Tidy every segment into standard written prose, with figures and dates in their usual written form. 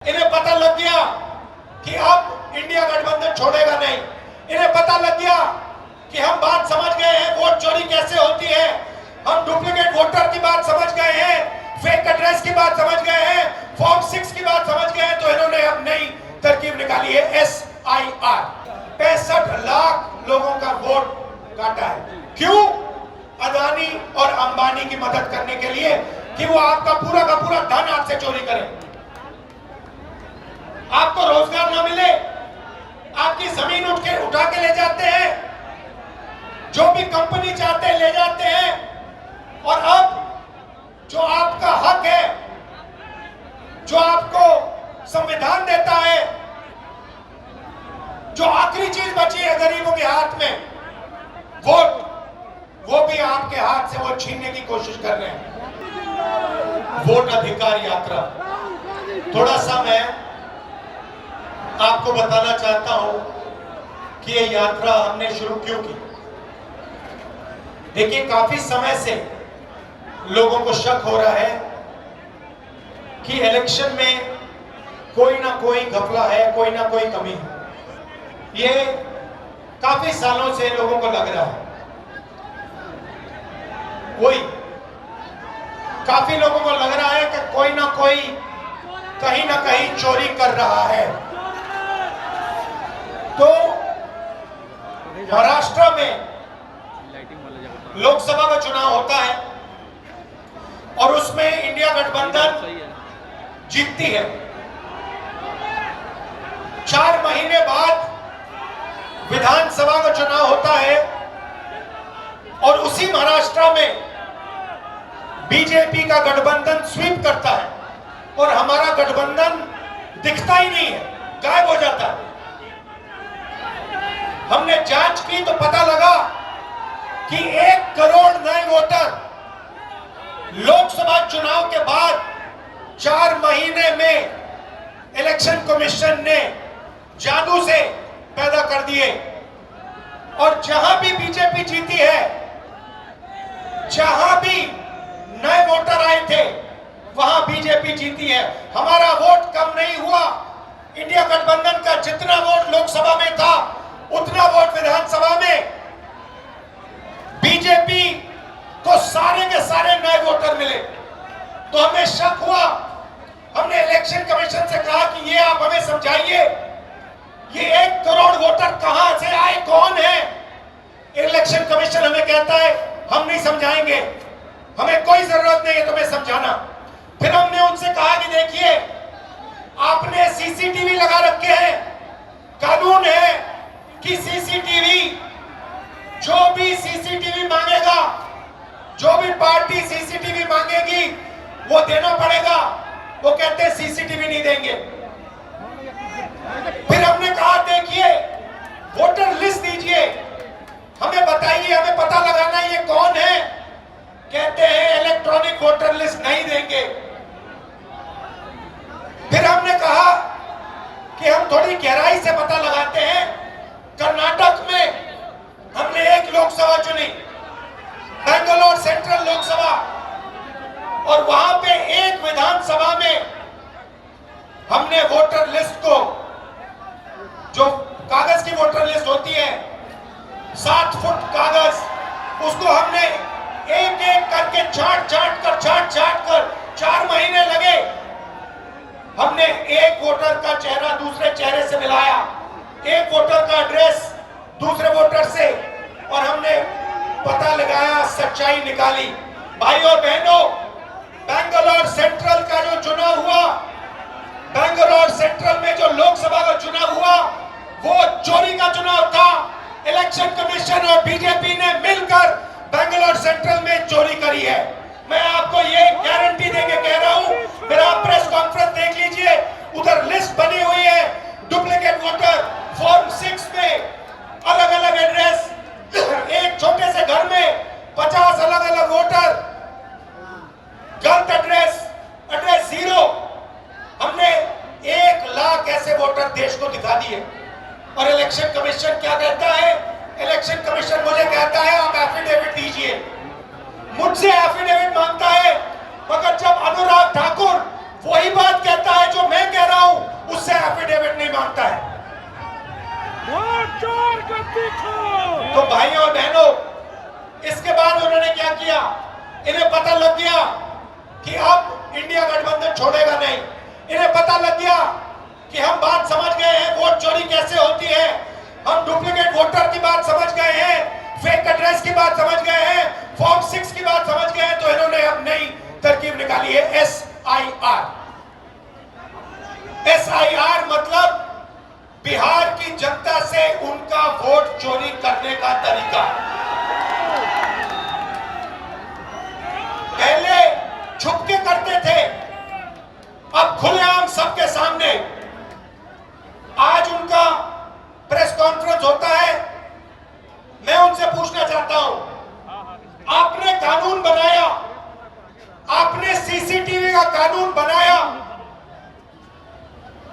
इन्हें पता लग गया कि अब इंडिया गठबंधन छोड़ेगा नहीं। इन्हें पता लग गया कि हम बात समझ गए हैं, वोट चोरी कैसे होती है। हम डुप्लीकेट वोटर की बात समझ गए हैं, फेक एड्रेस की बात समझ गए हैं, फॉर्म 6 की बात समझ गए हैं। तो इन्होंने अब नई तरकीब निकाली है, SIR। 65 लाख लोगों का वोट काटा है। क्यों? अदानी और अंबानी की मदद करने के लिए कि वो आपका पूरा का पूरा धन आपसे चोरी करें, आपको रोजगार ना मिले, आपकी जमीन उठा के ले जाते हैं, जो भी कंपनी चाहते हैं ले जाते हैं। और अब जो आपका हक है, जो आपको संविधान देता है, जो आखिरी चीज बची है गरीबों के हाथ में, वोट, वो भी आपके हाथ से वो छीनने की कोशिश कर रहे हैं। वोट अधिकार यात्रा, थोड़ा सा मैं आपको बताना चाहता हूं कि ये यात्रा हमने शुरू क्यों की। देखिए, काफी समय से लोगों को शक हो रहा है कि इलेक्शन में कोई ना कोई घपला है, कोई ना कोई कमी है। ये काफी सालों से लोगों को लग रहा है। काफी लोगों को लग रहा है कि कोई ना कोई कहीं ना कहीं चोरी कर रहा है। तो महाराष्ट्र में लोकसभा का चुनाव होता है और उसमें इंडिया गठबंधन जीतती है। 4 महीने बाद विधानसभा का चुनाव होता है और उसी महाराष्ट्र में बीजेपी का गठबंधन स्वीप करता है और हमारा गठबंधन दिखता ही नहीं है, गायब हो जाता है। हमने जांच की तो पता लगा कि 1 करोड़ नए वोटर लोकसभा चुनाव के बाद 4 महीने में इलेक्शन कमीशन ने जादू से पैदा कर दिए। और जहां भी बीजेपी जीती है, जहां भी नए वोटर आए थे, वहां बीजेपी जीती है। हमारा वोट कम नहीं हुआ। इंडिया गठबंधन का जितना वोट लोकसभा में था, उतना वोट विधानसभा में बीजेपी को सारे के सारे नए वोटर मिले। तो हमें शक हुआ। हमने इलेक्शन कमीशन से कहा कि ये आप हमें समझाइए, ये 1 करोड़ वोटर कहां से आए, कौन है? इलेक्शन कमीशन हमें कहता है हम नहीं समझाएंगे, हमें कोई जरूरत नहीं है तुम्हें समझाना। फिर हमने उनसे कहा कि देखिए, आपने सीसीटीवी लगा रखे हैं, कानून है कि सीसीटीवी, जो भी सीसीटीवी मांगेगा, जो भी पार्टी सीसीटीवी मांगेगी, वो देना पड़ेगा। वो कहते हैं सीसीटीवी नहीं देंगे। फिर हमने कहा देखिए, वोटर लिस्ट दीजिए, हमें बताइए, हमें पता लगाना ये कौन है। कहते हैं इलेक्ट्रॉनिक वोटर लिस्ट नहीं देंगे। फिर हमने कहा कि हम थोड़ी गहराई से पता लगाते हैं। कर्नाटक में हमने एक लोकसभा चुनी, बेंगलोर सेंट्रल लोकसभा, और वहां पे एक विधानसभा में हमने वोटर लिस्ट को, जो कागज की वोटर लिस्ट होती है, 7 फुट कागज, उसको हमने एक एक करके छाट छाट कर 4 महीने लगे। हमने एक वोटर का चेहरा दूसरे चेहरे से मिलाया, एक वोटर का एड्रेस दूसरे वोटर से, और हमने पता लगाया, सच्चाई निकाली। भाई और बहनों, बेंगलोर सेंट्रल का जो चुनाव हुआ, बेंगलोर सेंट्रल में जो लोकसभा का चुनाव हुआ, वो चोरी का चुनाव था। इलेक्शन कमीशन और बीजेपी ने मिलकर बेंगलोर सेंट्रल में चोरी करी है। मैं आपको ये गारंटी देके कह रहा हूं, मेरा प्रेस कॉन्फ्रेंस देख लीजिए, उधर लिस्ट बनी हुई है। डुप्लीकेट वोटर, फॉर्म 6 में अलग अलग एड्रेस, एक छोटे से घर में 50 अलग अलग वोटर, गलत एड्रेस, एड्रेस 0। हमने 1 लाख ऐसे वोटर देश को दिखा दिए। और इलेक्शन कमीशन क्या कहता है? इलेक्शन कमीशन मुझे कहता है आप एफिडेविट दीजिए, मुझसे एफिडेविट मांगता है। मगर जब अनुराग ठाकुर वही बात कहता है जो मैं कह रहा हूं, उससे एफिडेविट नहीं मांगता है। तो भाइयों और बहनों, इसके बाद उन्होंने क्या किया? इन्हें पता लग गया कि अब इंडिया गठबंधन छोड़ेगा नहीं। इन्हें पता लग गया कि हम बात समझ गए हैं, वोट चोरी कैसे होती है, हम डुप्लीकेट वोटर की बात समझ गए हैं, फेक एड्रेस की बात समझ गए हैं, फॉर्म 6 की बात समझ गए हैं। तो इन्होंने अब नई तरकीब निकाली है, SIR। SIR मतलब बिहार की जनता से उनका वोट चोरी करने का तरीका। पहले छुप के करते थे, अब खुलेआम सबके सामने। आज उनका प्रेस कॉन्फ्रेंस होता है। मैं उनसे पूछना चाहता हूं, आपने कानून बनाया, आपने CCTV का कानून बनाया,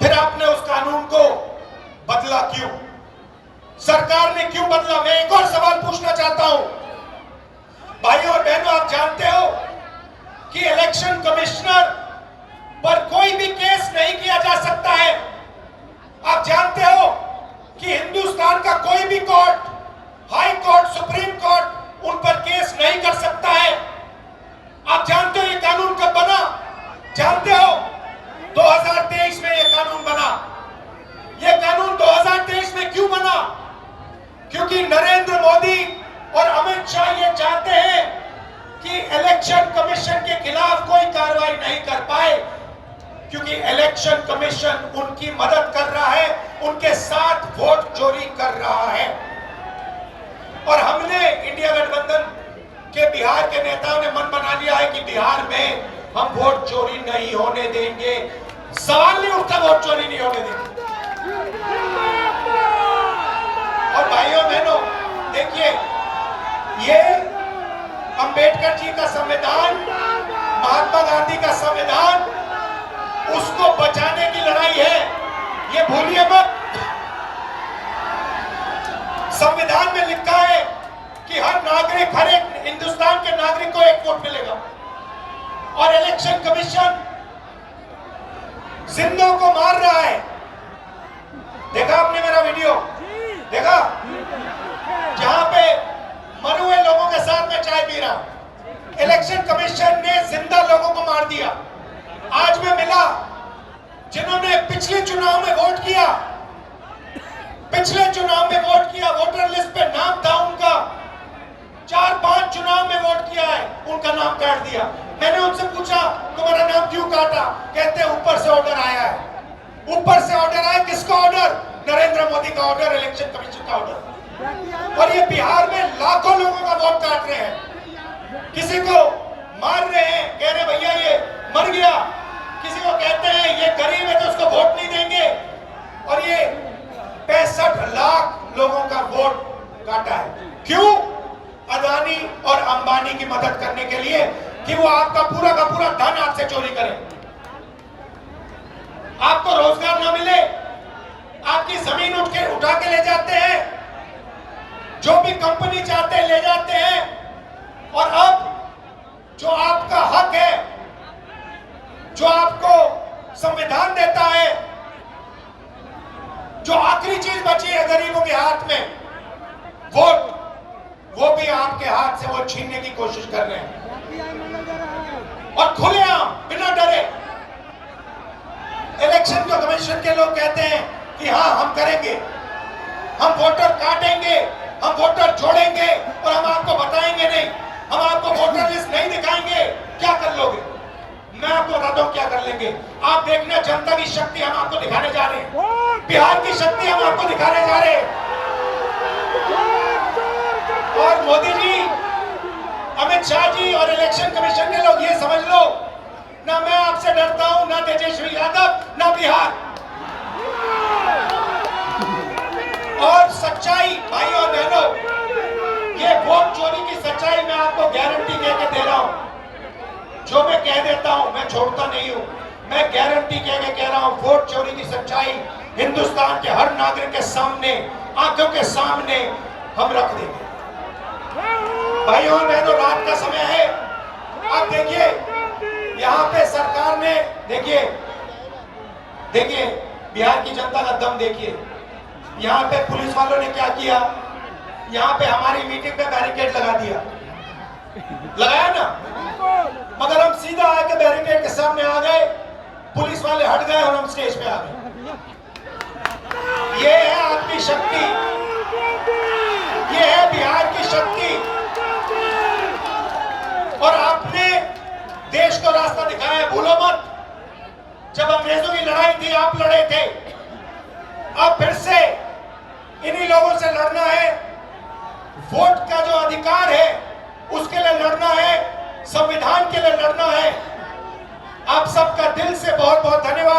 फिर आपने उस कानून को बदला क्यों? सरकार ने क्यों बदला? मैं एक और सवाल पूछना चाहता हूं। भाइयों और बहनों, आप जानते हो कि इलेक्शन कमिश्नर पर कोई भी केस नहीं किया जा सकता है। आप जानते हो कि हिंदुस्तान का कोई भी court, high court, supreme court उन पर केस नहीं कर सकता है। आप जानते हो ये कानून कब बना? जानते हो? 2023 में ये कानून बना। ये कानून 2023 में क्यों बना? क्योंकि नरेंद्र मोदी और अमित शाह ये चाहते हैं कि इलेक्शन कमीशन के खिलाफ कोई कार्रवाई नहीं कर पाए, क्योंकि इलेक्शन कमीशन उनकी मदद कर रहा है, उनके साथ वोट चोरी कर रहा है। और हमने इंडिया गठबंधन के बिहार के नेताओं ने मन बना लिया है कि बिहार में हम वोट चोरी नहीं होने देंगे। सवाल नहीं उठता, वोट चोरी नहीं होने देंगे। और भाइयों बहनों, देखिए, ये अंबेडकर जी का संविधान, महात्मा गांधी का संविधान, उसको बचाने की लड़ाई है, ये भूलिए मत। संविधान में लिखा है कि हर नागरिक, हर एक हिंदुस्तान के नागरिक को एक वोट मिलेगा। और इलेक्शन कमीशन जिंदों को मार रहा है। देखा आपने मेरा वीडियो? देखा? जहां पे मरे हुए लोगों के साथ में चाय पी रहा हूं। इलेक्शन कमीशन ने जिंदा लोगों को मार दिया। आज मैं मिला जिन्होंने पिछले चुनाव में वोट किया, पिछले चुनाव में वोट किया, वोटर लिस्ट पे नाम था उनका, 4-5 चुनाव में वोट किया है, उनका नाम काट दिया। मैंने उनसे पूछा तुम्हारा नाम क्यों काटा? कहते ऊपर से ऑर्डर आया है। ऊपर से ऑर्डर आया? किसका ऑर्डर? नरेंद्र मोदी का ऑर्डर, इलेक्शन कमीशन का ऑर्डर। और ये बिहार में लाखों लोगों का वोट काट रहे हैं, किसी को मार रहे हैं, कह रहे भैया ये मर गया, किसी को कहते हैं ये गरीब है तो उसको वोट नहीं देंगे। और ये 65 लाख लोगों का वोट काटा है। क्यों? अदानी और अंबानी की मदद करने के लिए कि वो आपका पूरा का पूरा धन आपसे चोरी करें, आपको रोजगार ना मिले, आपकी जमीन उठा के ले जाते हैं, जो भी कंपनी चाहते हैं ले जाते हैं। और अब जो आपका हक है, जो आपको संविधान देता है, जो आखिरी चीज बची है गरीबों के हाथ में, वोट, वो भी आपके हाथ से वो छीनने की कोशिश कर रहे हैं। और खुलेआम, बिना डरे। इलेक्शन कमीशन के लोग कहते हैं कि हाँ हम करेंगे, हम वोटर काटेंगे, हम वोटर जोड़ेंगे और हम आपको बताएंगे नहीं, हम आपको वोटर लिस्ट नहीं दिखाएंगे। क्या कर लोगे? मैं आपको बताता हूं क्या कर लेंगे। आप देखना, जनता की शक्ति हम आपको दिखाने जा रहे हैं, बिहार की शक्ति हम आपको दिखाने जा रहे हैं। और मोदी जी, अमित शाह जी और इलेक्शन कमीशन के लोग ये समझ लो, ना मैं आपसे डरता हूं, ना तेजस्वी यादव, ना बिहार। और सच्चाई, भाई और बहनों, ये वोट चोरी की सच्चाई मैं आपको गारंटी देके दे रहा हूं। जो मैं कह देता हूं, मैं छोड़ता नहीं हूं, मैं गारंटी कह रहा हूं, वोट चोरी की सच्चाई हिंदुस्तान के हर नागरिक के सामने, आंखों के सामने हम रख देंगे। भाइयों और बहनों, रात का समय है, आप देखिए यहाँ पे सरकार ने देखिए बिहार की जनता का दम देखिए। यहाँ पे पुलिस वालों ने क्या किया, यहाँ पे हमारी मीटिंग पे बैरिकेड लगा दिया, लगाया ना, मगर हम सीधा आके बैरिकेड के सामने आ गए, पुलिस वाले हट गए और हम स्टेज पे आ गए। ये है आपकी शक्ति, ये है बिहार की शक्ति। और आपने देश को रास्ता दिखाया है, भूलो मत। जब अंग्रेजों की लड़ाई थी आप लड़े थे, अब फिर से इन्हीं लोगों से लड़ना है। वोट का जो अधिकार है उसके लिए लड़ना है, संविधान के लिए लड़ना है। आप सबका दिल से बहुत बहुत धन्यवाद।